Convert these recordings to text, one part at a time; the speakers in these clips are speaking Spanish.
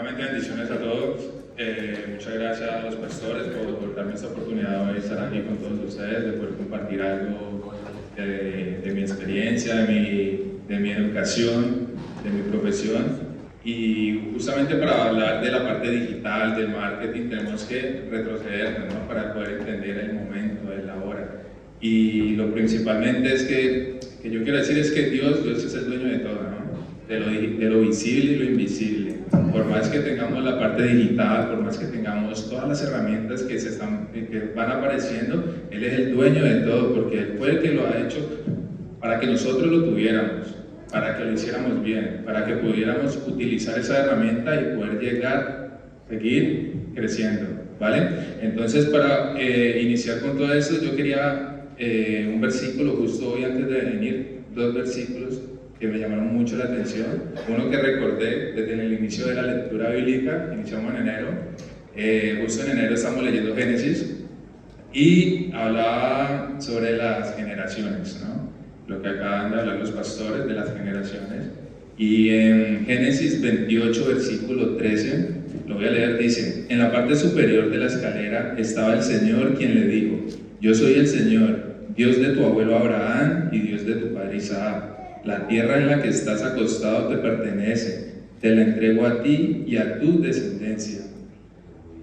Primeramente, bendiciones a todos. Muchas gracias a los pastores por darme esta oportunidad de hoy estar aquí con todos ustedes, de poder compartir algo de mi experiencia, de mi educación, de mi profesión. Y justamente para hablar de la parte digital, del marketing, tenemos que retroceder, ¿no? Para poder entender el momento, el ahora. Y lo principalmente es que yo quiero decir es que Dios es el dueño de todo, ¿no? De lo visible y lo invisible. Por más que tengamos la parte digital, por más que tengamos todas las herramientas que van apareciendo, Él es el dueño de todo, porque Él fue el que lo ha hecho para que nosotros lo tuviéramos, para que lo hiciéramos bien, para que pudiéramos utilizar esa herramienta y poder llegar, seguir creciendo, ¿vale? Entonces, para iniciar con todo esto, yo quería un versículo justo hoy antes de venir, dos versículos que me llamaron mucho la atención. Uno que recordé desde el inicio de la lectura bíblica, iniciamos en enero. Justo en enero estamos leyendo Génesis y hablaba sobre las generaciones, ¿no? Lo que acaban de hablar los pastores de las generaciones. Y en Génesis 28, versículo 13, lo voy a leer, dice: en la parte superior de la escalera estaba el Señor, quien le dijo: yo soy el Señor, Dios de tu abuelo Abraham y Dios de tu padre Isaac. La tierra en la que estás acostado te pertenece, te la entrego a ti y a tu descendencia.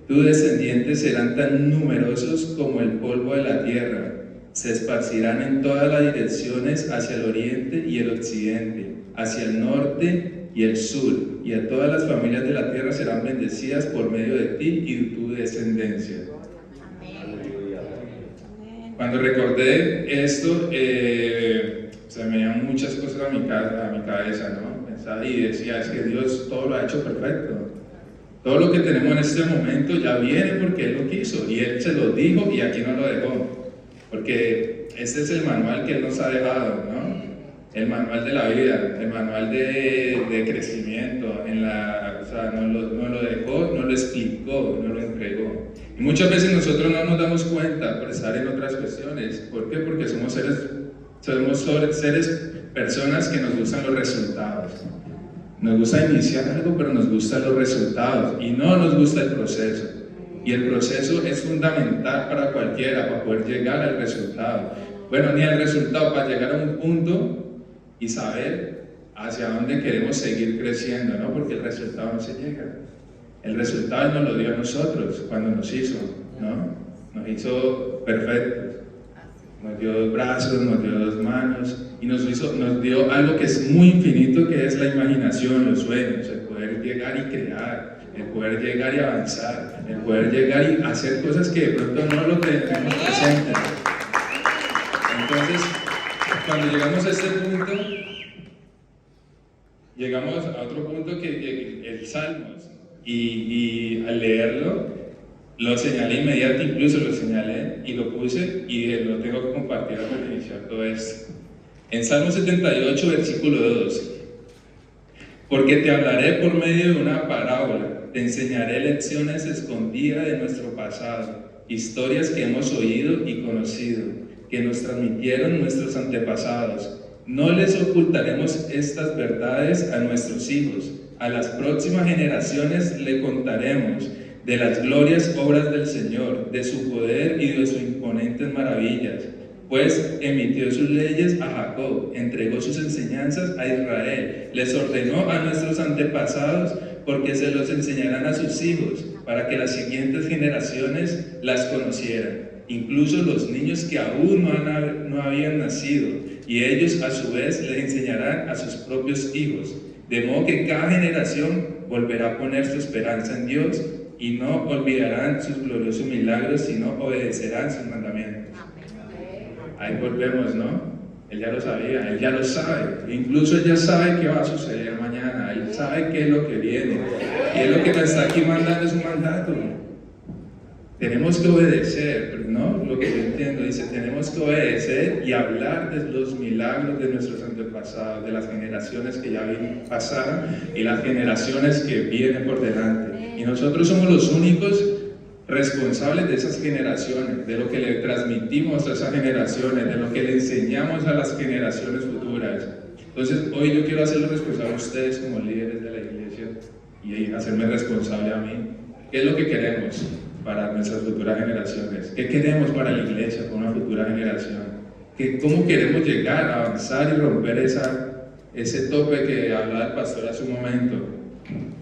Tus descendientes serán tan numerosos como el polvo de la tierra, se esparcirán en todas las direcciones hacia el oriente y el occidente, hacia el norte y el sur, y a todas las familias de la tierra serán bendecidas por medio de ti y de tu descendencia. Cuando recordé esto, se me venían muchas cosas a mi cabeza, ¿no? Pensaba y decía, es que Dios todo lo ha hecho perfecto. Todo lo que tenemos en este momento ya viene porque Él lo quiso y Él se lo dijo y aquí no lo dejó. Porque este es el manual que Él nos ha dejado, ¿no? El manual de la vida, el manual de crecimiento, o sea, nos lo dejó, nos lo explicó, nos lo entregó. Y muchas veces nosotros no nos damos cuenta por estar en otras cuestiones. ¿Por qué? Porque somos personas que nos gustan los resultados. Nos gusta iniciar algo, pero nos gustan los resultados y no nos gusta el proceso. Y el proceso es fundamental para cualquiera, para poder llegar al resultado. Bueno, ni al resultado, para llegar a un punto y saber hacia dónde queremos seguir creciendo, ¿no? Porque el resultado no se llega. El resultado nos lo dio a nosotros cuando nos hizo, ¿no? Nos hizo perfectos. Nos dio dos brazos, nos dio dos manos y nos dio algo que es muy infinito, que es la imaginación, los sueños, el poder llegar y crear, el poder llegar y avanzar, el poder llegar y hacer cosas que de pronto no lo tenemos presente. Entonces, cuando llegamos a este punto, llegamos a otro punto que el Salmos, y al leerlo, lo señalé inmediato, incluso lo señalé y lo puse y lo tengo que compartir para iniciar todo esto. En Salmo 78, versículo 2: porque te hablaré por medio de una parábola, te enseñaré lecciones escondidas de nuestro pasado, historias que hemos oído y conocido, que nos transmitieron nuestros antepasados. No les ocultaremos estas verdades a nuestros hijos, a las próximas generaciones le contaremos de las glorias obras del Señor, de su poder y de sus imponentes maravillas. Pues emitió sus leyes a Jacob, entregó sus enseñanzas a Israel, les ordenó a nuestros antepasados, porque se los enseñarán a sus hijos, para que las siguientes generaciones las conocieran, incluso los niños que aún no habían nacido, y ellos a su vez les enseñarán a sus propios hijos, de modo que cada generación volverá a poner su esperanza en Dios, y no olvidarán sus gloriosos milagros, sino obedecerán sus mandamientos. Ahí volvemos, ¿no? Él ya lo sabía, Él ya lo sabe. Incluso Él ya sabe qué va a suceder mañana. Él sabe qué es lo que viene. Y es lo que nos está aquí mandando, es un mandato. Tenemos que obedecer, ¿no? Lo que yo entiendo, dice, tenemos que obedecer y hablar de los milagros de nuestros antepasados, de las generaciones que ya pasaron y las generaciones que vienen por delante. Y nosotros somos los únicos responsables de esas generaciones, de lo que le transmitimos a esas generaciones, de lo que le enseñamos a las generaciones futuras. Entonces, hoy yo quiero hacerlo responsable a ustedes como líderes de la iglesia y hacerme responsable a mí. ¿Qué es lo que queremos para nuestras futuras generaciones? ¿Qué queremos para la iglesia, para una futura generación? ¿Cómo queremos llegar a avanzar y romper ese tope que hablaba el pastor hace un momento?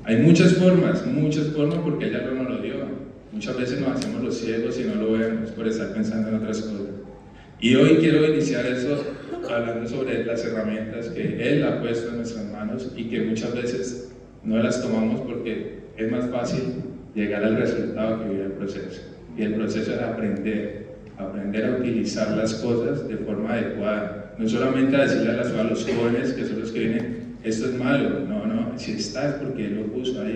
Hay muchas formas porque Él ya no nos lo dio. Muchas veces nos hacemos los ciegos y no lo vemos por estar pensando en otras cosas. Y hoy quiero iniciar eso hablando sobre las herramientas que Él ha puesto en nuestras manos y que muchas veces no las tomamos porque es más fácil llegar al resultado que vivir el proceso. Y el proceso es aprender a utilizar las cosas de forma adecuada. No solamente a decirle a los jóvenes, que son los que vienen, esto es malo. No, si está es porque Él lo puso ahí.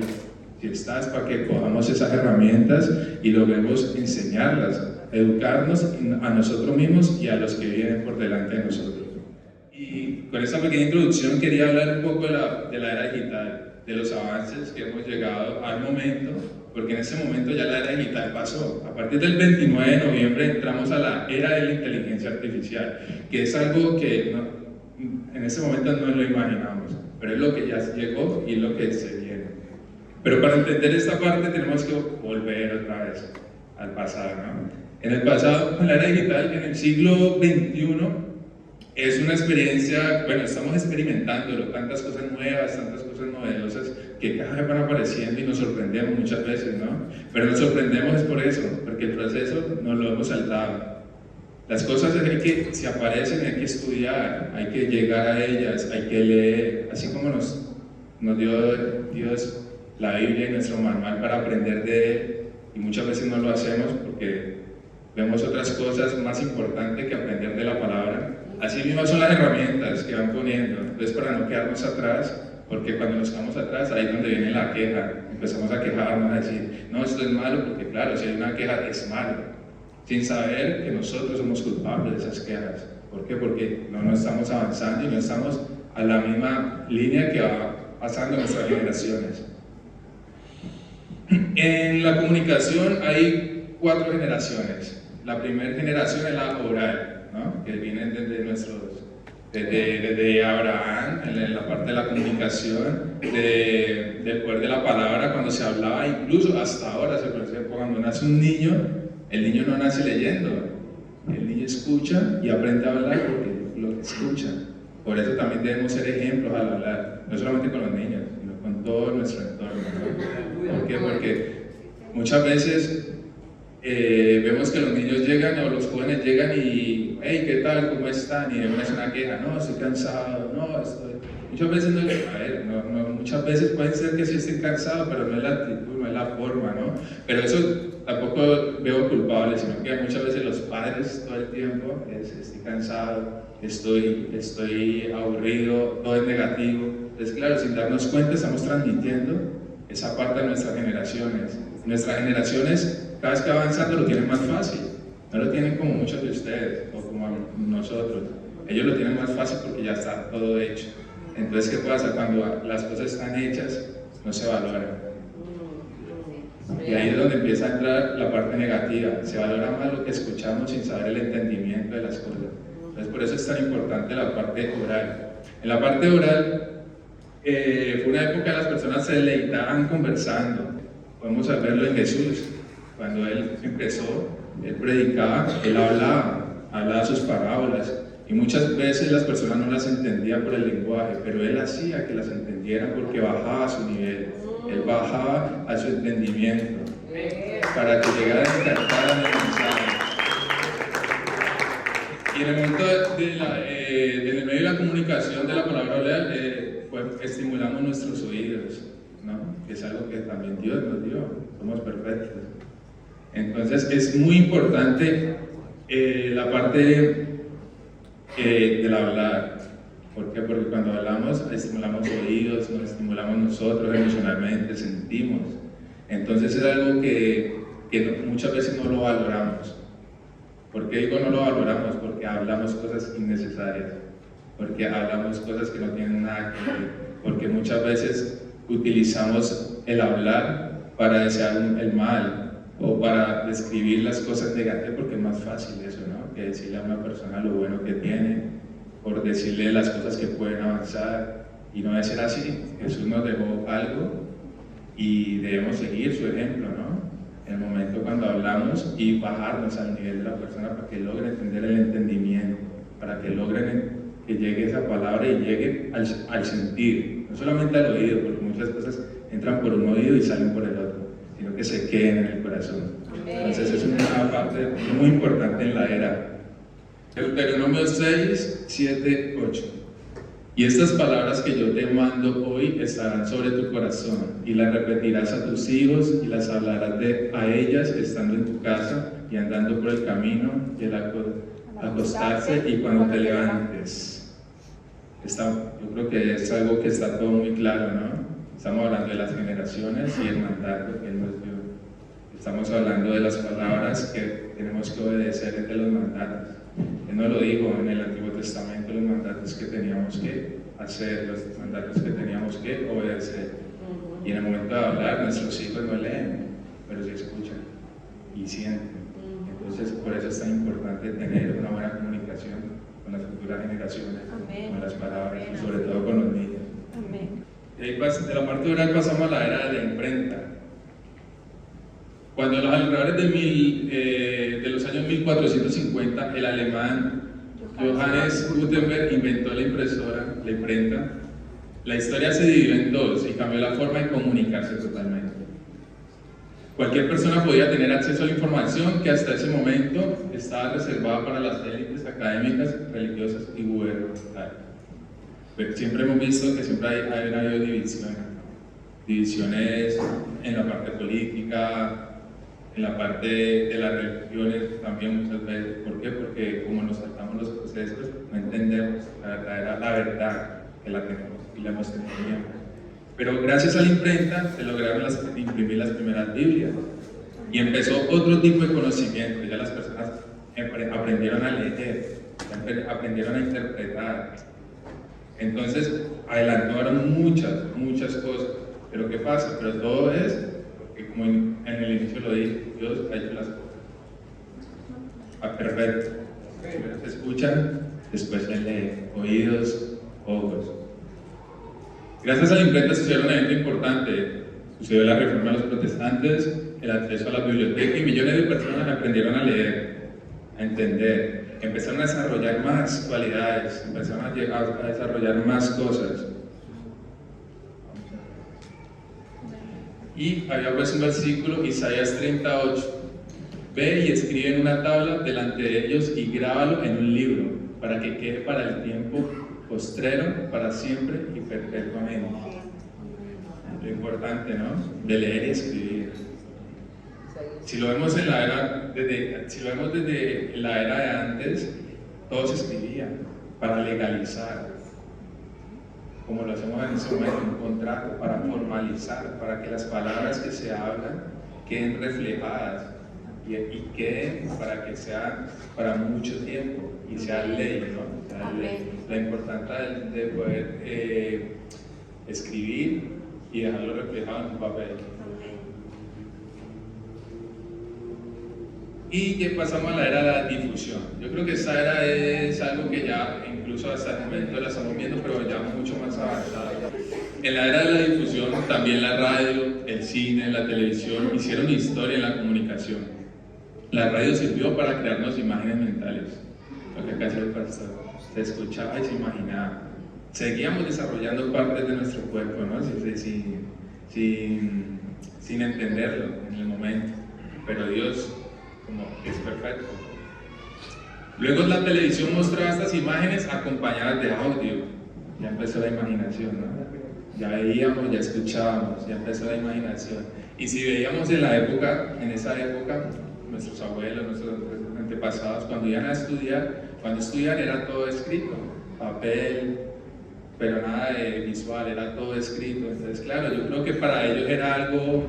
Si está es para que cojamos esas herramientas y logremos enseñarlas, educarnos a nosotros mismos y a los que vienen por delante de nosotros. Y con esta pequeña introducción quería hablar un poco de la era digital, de los avances que hemos llegado al momento, porque en ese momento ya la era digital pasó. A partir del 29 de noviembre entramos a la era de la inteligencia artificial, que es algo que en ese momento no lo imaginamos, pero es lo que ya llegó y es lo que se viene. Pero para entender esta parte tenemos que volver otra vez al pasado, ¿no? En el pasado, con la era digital, en el siglo XXI, es una experiencia, bueno, estamos experimentándolo, tantas cosas nuevas, tantas cosas novedosas que cada vez van apareciendo y nos sorprendemos muchas veces, ¿no? Pero nos sorprendemos es por eso, porque el proceso nos lo hemos saltado. Las cosas si aparecen hay que estudiar, hay que llegar a ellas, hay que leer, así como nos dio Dios la Biblia y nuestro manual para aprender de Él, y muchas veces no lo hacemos porque vemos otras cosas más importantes que aprender de la palabra. Así mismo son las herramientas que van poniendo, entonces para no quedarnos atrás, porque cuando nos quedamos atrás ahí es donde viene la queja, empezamos a quejarnos, a decir, no, esto es malo, porque claro, si hay una queja es malo, sin saber que nosotros somos culpables de esas quejas. ¿Por qué? Porque no estamos avanzando y no estamos a la misma línea que va pasando en nuestras generaciones. En la comunicación hay 4 generaciones. La primera generación es la oral, ¿no? Que vienen desde Abraham, en la parte de la comunicación, del poder de la palabra, cuando se hablaba, incluso hasta ahora, cuando nace un niño, el niño no nace leyendo, el niño escucha y aprende a hablar porque lo escucha. Por eso también debemos ser ejemplos al hablar, no solamente con los niños, sino con todo nuestro entorno, ¿no? ¿Por qué? Porque muchas veces vemos que los niños llegan o los jóvenes llegan y, hey, ¿qué tal? ¿Cómo están? Y es una queja, no, estoy cansado, no, estoy... Muchas veces muchas veces puede ser que sí estén cansados, pero no es la actitud, no es la forma, ¿no? Pero eso tampoco veo culpable, sino que muchas veces los padres todo el tiempo estoy cansado, estoy aburrido, todo es negativo. Entonces, claro, sin darnos cuenta estamos transmitiendo esa parte de nuestras generaciones. Nuestras generaciones, cada vez que avanzando, lo tienen más fácil. No lo tienen como muchos de ustedes o como nosotros. Ellos lo tienen más fácil porque ya está todo hecho. Entonces, ¿qué pasa? Cuando las cosas están hechas, no se valoran. Y ahí es donde empieza a entrar la parte negativa. Se valora más lo que escuchamos sin saber el entendimiento de las cosas. Entonces, por eso es tan importante la parte oral. En la parte oral, fue una época que las personas se deleitaban conversando. Podemos verlo en Jesús. Cuando Él empezó, Él predicaba, Él hablaba sus parábolas. Y muchas veces las personas no las entendían por el lenguaje, pero Él hacía que las entendieran porque bajaba a su nivel. Él bajaba a su entendimiento para que llegaran y captaran el mensaje. Y en el momento en el medio de la comunicación de la palabra oral, pues estimulamos nuestros oídos, ¿no? Que es algo que también Dios nos dio, somos perfectos. Entonces es muy importante la parte del hablar. ¿Por qué? Porque cuando hablamos estimulamos oídos, nos estimulamos nosotros emocionalmente, sentimos. Entonces es algo que muchas veces no lo valoramos. ¿Por qué digo no lo valoramos? Porque hablamos cosas innecesarias, porque hablamos cosas que no tienen nada que ver, porque muchas veces utilizamos el hablar para desear el mal o para describir las cosas negativas, porque es más fácil eso, ¿no? Que decirle a una persona lo bueno que tiene, por decirle las cosas que pueden avanzar, y no debe ser así. Jesús nos dejó algo y debemos seguir su ejemplo, ¿no? En el momento cuando hablamos y bajarnos al nivel de la persona para que logre entender el entendimiento, para que logren que llegue esa palabra y llegue al sentir, no solamente al oído, porque muchas cosas entran por un oído y salen por el otro, sino que se queden en el corazón. Entonces es una parte muy importante en la era. Deuteronomio 6, 7, 8. Y estas palabras que yo te mando hoy estarán sobre tu corazón, y las repetirás a tus hijos, y las hablarás a ellas estando en tu casa, y andando por el camino, y al acostarse, y cuando te levantes. Yo creo que es algo que está todo muy claro, ¿no? Estamos hablando de las generaciones y el mandato que Él nos dio. Estamos hablando de las palabras que tenemos que obedecer de los mandatos. Él nos lo dijo en el Antiguo Testamento, los mandatos que teníamos que hacer, los mandatos que teníamos que obedecer. Y en el momento de hablar, nuestros hijos no leen, pero sí escuchan y sienten. Entonces, por eso es tan importante tener una buena comunicación con las futuras generaciones, con las palabras, y sobre todo con los niños. De la parte oral pasamos a la era de la imprenta. Cuando los alrededores de los años 1450, el alemán Johannes Gutenberg inventó la imprenta, la historia se dividió en dos y cambió la forma de comunicarse totalmente. Cualquier persona podía tener acceso a la información que hasta ese momento estaba reservada para las élites académicas, religiosas y gubernamentales. Pero siempre hemos visto que siempre ha habido divisiones en la parte política, en la parte de las religiones también muchas veces. ¿Por qué? Porque como nos saltamos los procesos, no entendemos la verdad que la tenemos y la hemos tenido siempre. Pero gracias a la imprenta se lograron imprimir las primeras Biblias y empezó otro tipo de conocimiento. Ya las personas aprendieron a leer, aprendieron a interpretar. Entonces adelantaron muchas cosas. Pero ¿qué pasa? Pero todo es porque, como en el inicio lo dije, Dios ha hecho las cosas perfecto. Primero se escuchan, después se leen, oídos, ojos. Gracias a la imprenta sucedió un evento importante. Sucedió la reforma de los protestantes, el acceso a la biblioteca, y millones de personas aprendieron a leer, a entender. Empezaron a desarrollar más cualidades, empezaron a desarrollar más cosas. Y había pues un versículo, Isaías 38. Ve y escribe en una tabla delante de ellos y grábalo en un libro, para que quede para el tiempo postrero, para siempre y perpetuamente. Lo importante, ¿no? De leer y escribir. Si lo vemos desde la era de antes, todo se escribía para legalizar, como lo hacemos en ese momento, un contrato para formalizar, para que las palabras que se hablan queden reflejadas y queden para que sea para mucho tiempo y sea ley, ¿no? Sea ley. La importancia de poder escribir y dejarlo reflejado en un papel. Y que pasamos a la era de la difusión. Yo creo que esta era es algo que ya incluso hasta el momento la estamos viendo, pero ya mucho más avanzada. En la era de la difusión también la radio, el cine, la televisión hicieron historia en la comunicación. La radio sirvió para crearnos imágenes mentales, lo que acá hace el pastor. Se escuchaba y se imaginaba. Seguíamos desarrollando partes de nuestro cuerpo, ¿no? sin entenderlo en el momento, pero Dios como es perfecto. Luego la televisión mostraba estas imágenes acompañadas de audio. Ya empezó la imaginación, ¿no? Ya veíamos, ya escuchábamos, ya empezó la imaginación. Y si veíamos en esa época, nuestros abuelos, nuestros antepasados, cuando iban a estudiar, cuando estudiaban era todo escrito, papel, pero nada de visual, era todo escrito. Entonces, claro, yo creo que para ellos era algo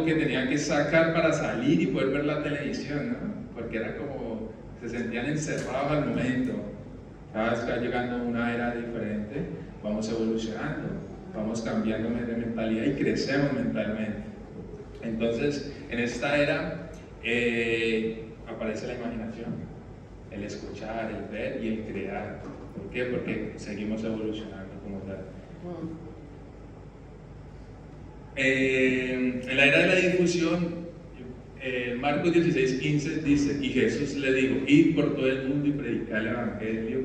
que tenían que sacar para salir y poder ver la televisión, ¿no? Porque era como, se sentían encerrados al momento. Cada vez que va llegando una era diferente, vamos evolucionando, vamos cambiando de mentalidad y crecemos mentalmente. Entonces, en esta era aparece la imaginación, el escuchar, el ver y el crear. ¿Por qué? Porque seguimos evolucionando como tal. En la era de la difusión, Marcos 16:15 dice, y Jesús le dijo, id por todo el mundo y predicar el evangelio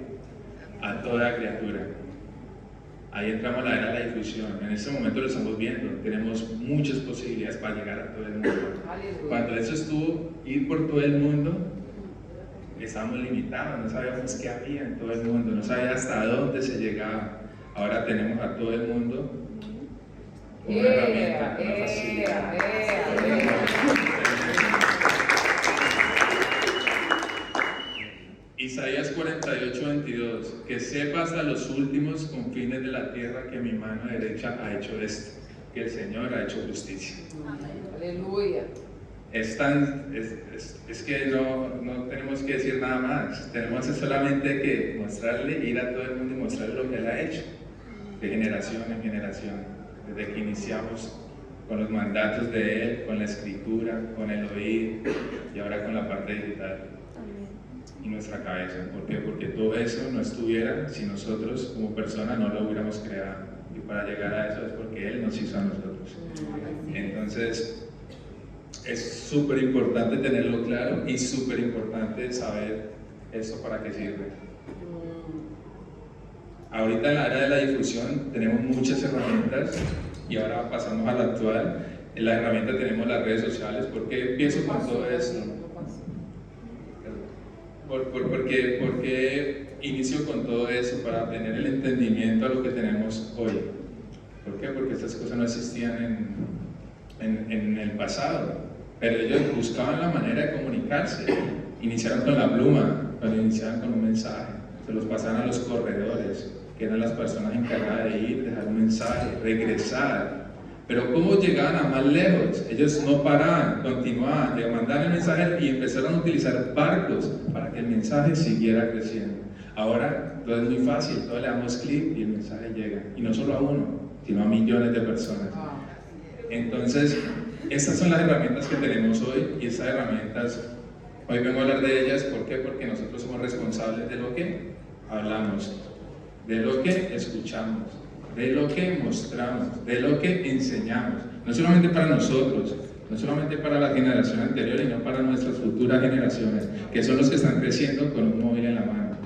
a toda criatura. Ahí entramos a la era de la difusión. En este momento lo estamos viendo. Tenemos muchas posibilidades para llegar a todo el mundo. Cuando eso estuvo, ir por todo el mundo, estábamos limitados, no sabíamos qué había en todo el mundo, no sabíamos hasta dónde se llegaba. Ahora tenemos a todo el mundo como una herramienta, una facilidad. Isaías 48:22, que sepa hasta los últimos confines de la tierra que mi mano derecha ha hecho esto, que el Señor ha hecho justicia. Aleluya. Es que no tenemos que decir nada más, tenemos solamente que mostrarle, ir a todo el mundo y mostrarle lo que Él ha hecho, de generación en generación, desde que iniciamos con los mandatos de Él, con la escritura, con el oír y ahora con la parte digital y nuestra cabeza. ¿Por qué? Porque todo eso no estuviera si nosotros como personas no lo hubiéramos creado, y para llegar a eso es porque Él nos hizo a nosotros. Entonces es súper importante tenerlo claro y súper importante saber eso para qué sirve. Ahorita en la era de la difusión tenemos muchas herramientas y ahora pasamos a la actual. En la herramienta tenemos las redes sociales. ¿Por qué empiezo con todo esto? ¿Por qué inicio con todo eso? Para tener el entendimiento a lo que tenemos hoy. ¿Por qué? Porque estas cosas no existían en el pasado, pero ellos buscaban la manera de comunicarse. Iniciaron con la pluma, cuando iniciaban con un mensaje, se los pasaban a los corredores, que eran las personas encargadas de ir, dejar un mensaje, regresar. Pero ¿cómo llegaban a más lejos? Ellos no paraban, continuaban, le mandaban el mensaje y empezaron a utilizar barcos para que el mensaje siguiera creciendo. Ahora todo es muy fácil, todo le damos clic y el mensaje llega. Y no solo a uno, sino a millones de personas. Entonces, estas son las herramientas que tenemos hoy, y estas herramientas, hoy vengo a hablar de ellas. ¿Por qué? Porque nosotros somos responsables de lo que hablamos, de lo que escuchamos, de lo que mostramos, de lo que enseñamos. No solamente para nosotros, no solamente para la generación anterior, sino para nuestras futuras generaciones, que son los que están creciendo con un móvil en la mano.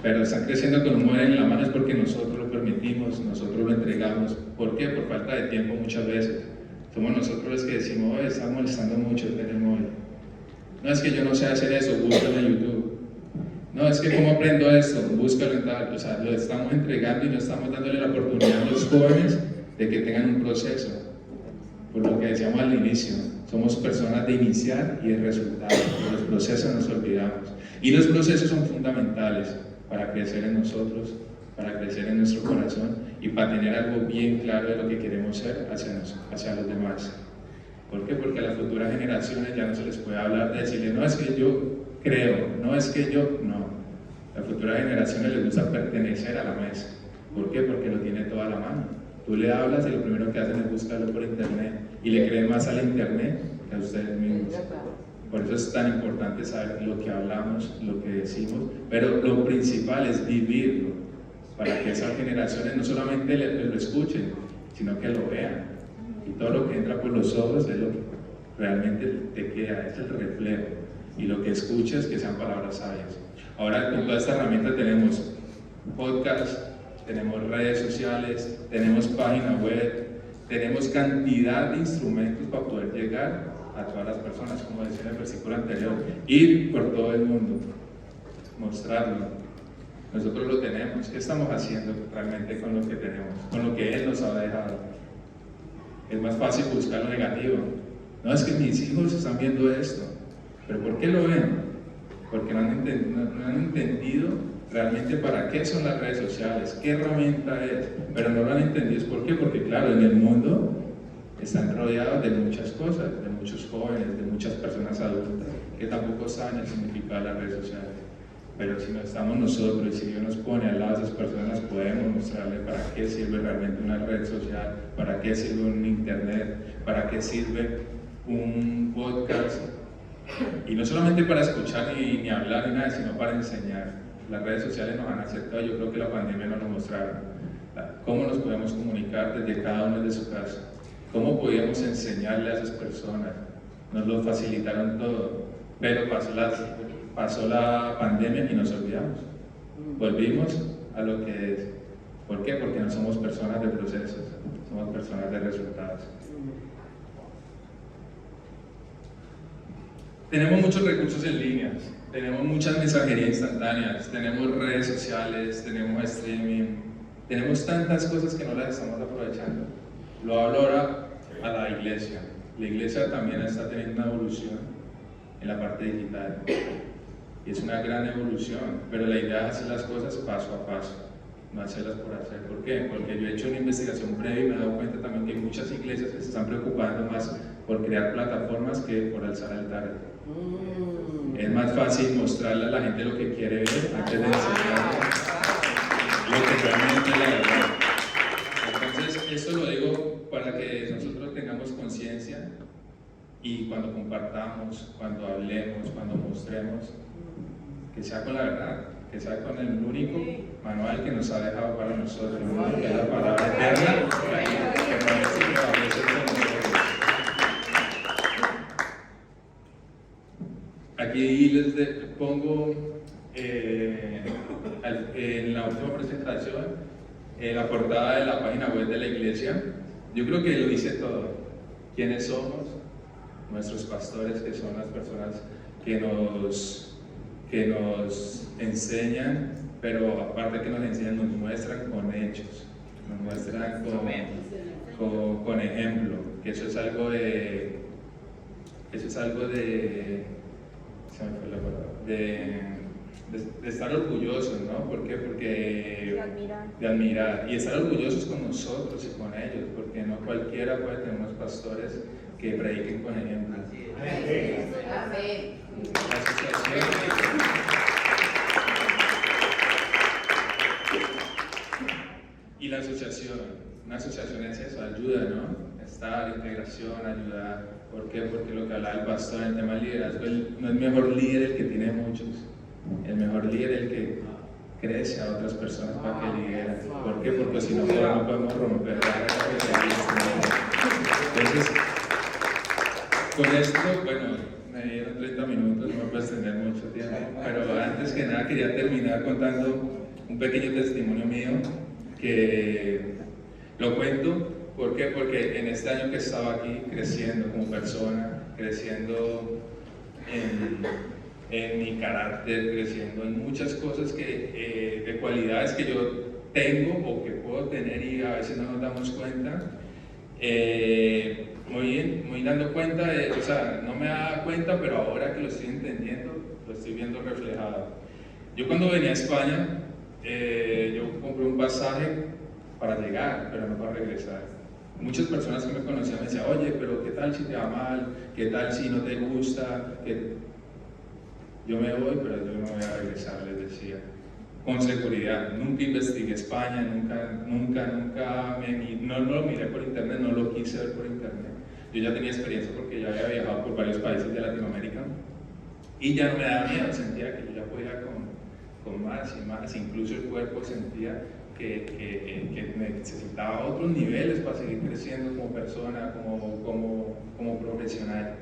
Pero están creciendo con un móvil en la mano es porque nosotros lo permitimos, nosotros lo entregamos. ¿Por qué? Por falta de tiempo muchas veces. Somos nosotros los que decimos, oye, está molestando mucho el tener móvil. No, es que yo no sé hacer eso, búscalo en YouTube. No, es que ¿cómo aprendo esto? Búscalo en tal. O sea, lo estamos entregando y no estamos dándole la oportunidad a los jóvenes de que tengan un proceso. Por lo que decíamos al inicio, somos personas de iniciar y de resultado. De los procesos nos olvidamos. Y los procesos son fundamentales para crecer en nosotros, para crecer en nuestro corazón y para tener algo bien claro de lo que queremos ser hacia los demás. ¿Por qué? Porque a las futuras generaciones ya no se les puede hablar de decirle, no es que yo creo, no es que yo, no. A las futuras generaciones les gusta pertenecer a la mesa. ¿Por qué? Porque lo tiene toda la mano. Tú le hablas y lo primero que hacen es buscarlo por internet y le creen más al internet que a ustedes mismos. Por eso es tan importante saber lo que hablamos, lo que decimos, pero lo principal es vivirlo, para que esas generaciones no solamente lo escuchen, sino que lo vean. Y todo lo que entra por los ojos es lo que realmente te queda, es el reflejo. Y lo que escuchas, que sean palabras sabias. Ahora con toda esta herramienta tenemos podcast, tenemos redes sociales, tenemos página web, tenemos cantidad de instrumentos para poder llegar a todas las personas, como decía en el versículo anterior, ir por todo el mundo, mostrarlo. Nosotros lo tenemos. ¿Qué estamos haciendo realmente con lo que tenemos? Con lo que Él nos ha dejado. Es más fácil buscar lo negativo. No, es que mis hijos están viendo esto. ¿Pero por qué lo ven? Porque no han entendido realmente para qué son las redes sociales, qué herramienta es. Pero no lo han entendido. ¿Por qué? Porque claro, en el mundo están rodeados de muchas cosas, de muchos jóvenes, de muchas personas adultas que tampoco saben el significado de las redes sociales. Pero si no estamos nosotros y si Dios nos pone al lado de esas personas, podemos mostrarle para qué sirve realmente una red social, para qué sirve un internet, para qué sirve un podcast. Y no solamente para escuchar ni hablar ni nada, sino para enseñar. Las redes sociales nos han aceptado, yo creo que la pandemia nos lo mostraron. Cómo nos podemos comunicar desde cada uno de su casa. ¿Cómo podíamos enseñarle a esas personas? Nos lo facilitaron todo, pero pasó la pandemia y nos olvidamos. Volvimos a lo que es. ¿Por qué? Porque no somos personas de procesos, somos personas de resultados. Tenemos muchos recursos en línea, tenemos muchas mensajerías instantáneas, tenemos redes sociales, tenemos streaming, tenemos tantas cosas que no las estamos aprovechando. Lo hablo ahora a la iglesia. La iglesia también está teniendo una evolución en la parte digital. Y es una gran evolución, pero la idea es hacer las cosas paso a paso, no hacerlas por hacer. ¿Por qué? Porque yo he hecho una investigación previa y me he dado cuenta también que muchas iglesias se están preocupando más por crear plataformas que por alzar altares. Es más fácil mostrarle a la gente lo que quiere ver antes de enseñarle lo que realmente es la verdad. Entonces, esto lo digo para que nosotros tengamos conciencia y cuando compartamos, cuando hablemos, cuando mostremos, que sea con la verdad, que sea con el único manual que nos ha dejado para nosotros, ¿no? Que es la palabra eterna, que parece que va a veces con nosotros. Aquí les pongo en la última presentación la portada de la página web de la iglesia. Yo creo que lo dice todo. ¿Quiénes somos? Nuestros pastores, que son las personas que nos enseñan, pero aparte que nos enseñan, nos muestran con hechos, nos muestran con ejemplo, que eso es algo de se me fue la palabra, de estar orgullosos, ¿no? ¿Por qué? Porque de admirar y estar orgullosos con nosotros y con ellos, porque no cualquiera puede tener unos pastores que prediquen con ejemplo. Amén. Y la asociación, una asociación es eso, ayuda, ¿no? Estar, integración, ayudar. ¿Por qué? Porque lo que hablaba el pastor en el tema del liderazgo, no es mejor líder el que tiene muchos, el mejor líder es el que crece a otras personas para que lideren. ¿Por qué? Porque si no podemos romper entonces, con esto, bueno, me dieron 30 minutos, no me puedo extender mucho tiempo, pero antes que nada quería terminar contando un pequeño testimonio mío que lo cuento. ¿Por qué? Porque en este año que estaba aquí creciendo como persona, creciendo en mi carácter, creciendo en muchas cosas de cualidades que yo tengo o que puedo tener y a veces no nos damos cuenta, muy dando cuenta, o sea, no me daba cuenta, pero ahora que lo estoy entendiendo, lo estoy viendo reflejado. Yo cuando venía a España, yo compré un pasaje para llegar, pero no para regresar. Muchas personas que me conocían me decían, oye, pero ¿qué tal si te va mal? ¿Qué tal si no te gusta? Yo me voy, pero yo no voy a regresar, les decía. Con seguridad, nunca investigué España, no lo miré por internet, no lo quise ver por internet. Yo ya tenía experiencia porque ya había viajado por varios países de Latinoamérica y ya no me daba miedo, sentía que yo ya podía con más y más, incluso el cuerpo sentía que necesitaba otros niveles para seguir creciendo como persona, como profesional.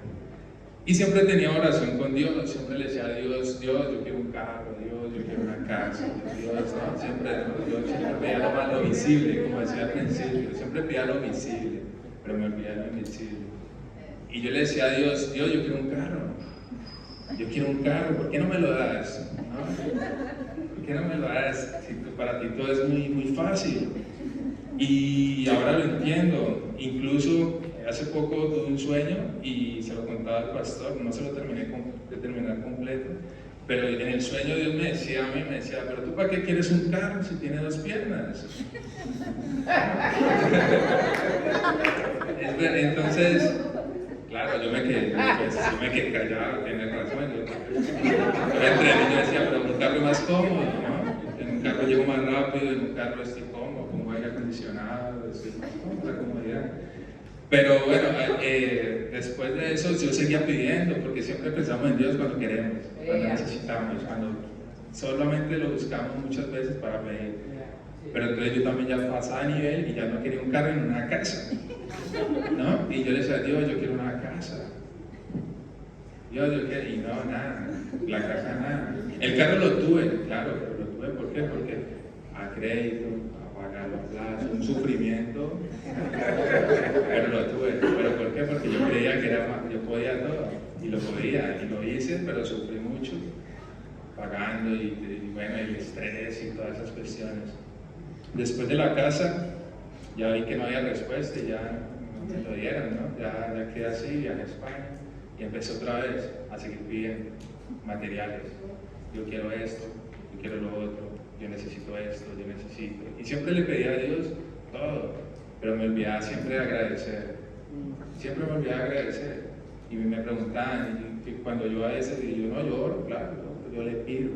Y siempre tenía oración con Dios, siempre le decía a Dios, yo quiero un carro, Dios, yo quiero una casa, Dios, ¿no? Yo siempre pedía lo visible, como decía al principio, siempre pedía lo visible, pero me olvidaba lo invisible. Y yo le decía a Dios, yo quiero un carro, ¿por qué no me lo das? ¿No? ¿Por qué no me lo das? Si para ti todo es muy fácil. Y ahora lo entiendo, incluso hace poco tuve un sueño y se lo contaba al pastor, no se lo terminé de terminar completo, pero en el sueño Dios me decía a mí, pero tú ¿para qué quieres un carro si tiene 2 piernas? Entonces, claro, yo me quedé callado, tienes razón, yo decía, pero un carro más cómodo, ¿no? En un carro llego más rápido, en un carro estoy cómodo, con aire acondicionado, la comodidad. Pero bueno, después de eso yo seguía pidiendo, porque siempre pensamos en Dios cuando queremos, cuando necesitamos, cuando solamente lo buscamos muchas veces para pedir. Pero entonces yo también ya pasaba a nivel y ya no quería un carro en una casa. ¿no? Y yo le decía, Dios, yo quiero una casa. Dios, yo quiero, y no, nada, la casa nada. El carro lo tuve, claro, pero lo tuve, ¿por qué? Porque a crédito, a pagar los plazos, un sufrimiento, pero lo tuve. ¿Pero por qué? Porque yo creía que era más, yo podía todo, y lo podía, y lo hice, pero sufrí mucho, pagando, y bueno, el estrés y todas esas cuestiones. Después de la casa, ya vi que no había respuesta y ya no me lo dieron, ¿no? Ya quedé así, viajé a España y empecé otra vez a seguir pidiendo materiales. Yo quiero esto, yo quiero lo otro, yo necesito esto, yo necesito. Y siempre le pedía a Dios todo, pero me olvidaba siempre de agradecer. Siempre me olvidaba de agradecer. Y me preguntaban, y cuando yo a veces, y yo no lloro, claro, yo le pido.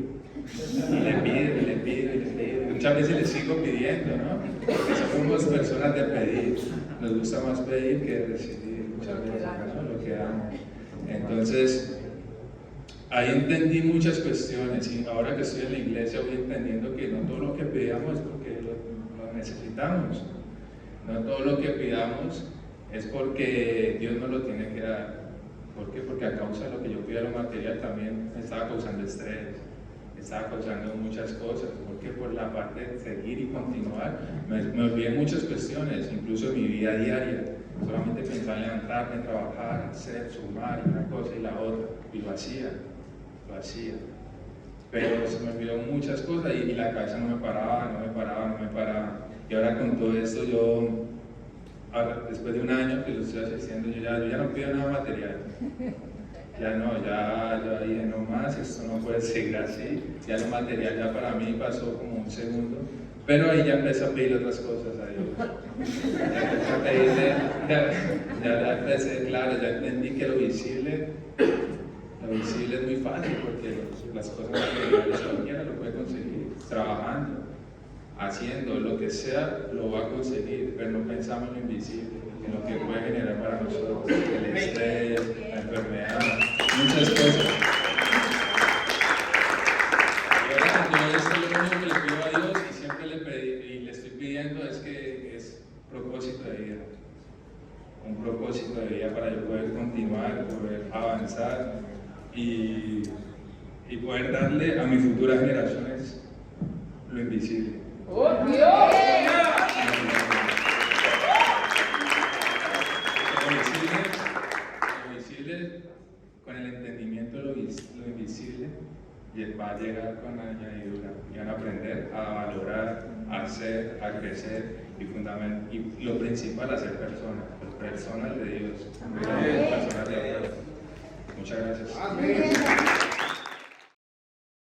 Y le pido, y le pido, y le pido. Muchas veces le sigo pidiendo, ¿no? Porque somos personas de pedir. Nos gusta más pedir que recibir muchas veces, ¿no? Lo que damos. Entonces, ahí entendí muchas cuestiones y ahora que estoy en la iglesia voy entendiendo que no todo lo que pidamos es porque lo necesitamos. No todo lo que pidamos es porque Dios nos lo tiene que dar. ¿Por qué? Porque a causa de lo que yo pido lo material también me estaba causando estrés, me estaba causando muchas cosas. Porque por la parte de seguir y continuar me olvidé muchas cuestiones, incluso en mi vida diaria. Solamente pensaba en levantarme, trabajar, hacer, sumar una cosa y la otra, y lo hacía. Pero se me olvidó muchas cosas y la cabeza no me paraba. Y ahora con todo esto después de un año que lo estoy asistiendo, yo ya no pido nada material. Ya dije, no más, esto no puede seguir así. Ya lo material ya para mí pasó como un segundo. Pero ahí ya empecé a pedir otras cosas a Dios. Ya empecé, claro, ya entendí que lo visible es muy fácil porque las cosas materiales cualquiera lo puede conseguir, trabajando, haciendo, lo que sea, lo va a conseguir, pero no pensamos en lo invisible, en lo que puede generar para nosotros, el estrés, la enfermedad, muchas cosas. Y ahora con todo esto, lo único que le pido a Dios y siempre le pedí y le estoy pidiendo es propósito de vida. Un propósito de vida para yo poder continuar, poder avanzar y poder darle a mis futuras generaciones lo invisible. ¡Oh, Dios! Lo visible, con el entendimiento de lo invisible, va a llegar con la añadidura y van a aprender a valorar, a hacer, a crecer y lo principal, a ser personas de Dios, personas de Dios. Muchas gracias. Amén.